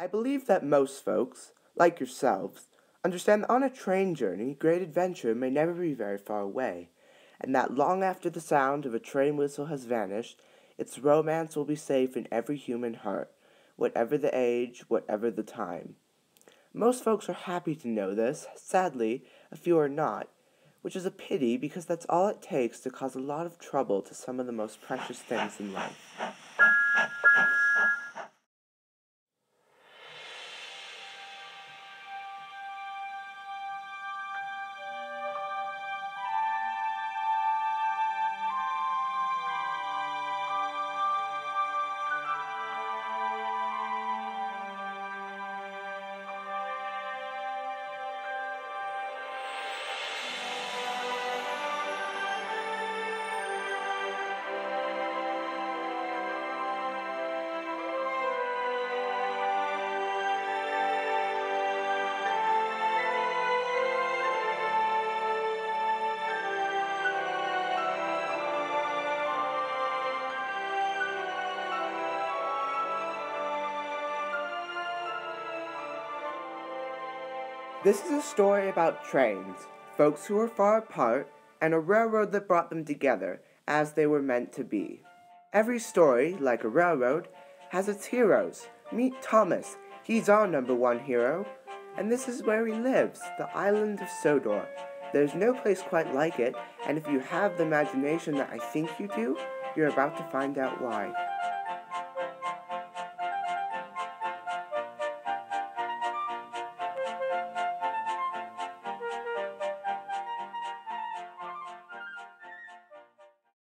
I believe that most folks, like yourselves, understand that on a train journey, great adventure may never be very far away, and that long after the sound of a train whistle has vanished, its romance will be safe in every human heart, whatever the age, whatever the time. Most folks are happy to know this. Sadly, a few are not, which is a pity because that's all it takes to cause a lot of trouble to some of the most precious things in life. This is a story about trains, folks who were far apart, and a railroad that brought them together, as they were meant to be. Every story, like a railroad, has its heroes. Meet Thomas, he's our #1 hero. And this is where he lives, the island of Sodor. There's no place quite like it, and if you have the imagination that I think you do, you're about to find out why.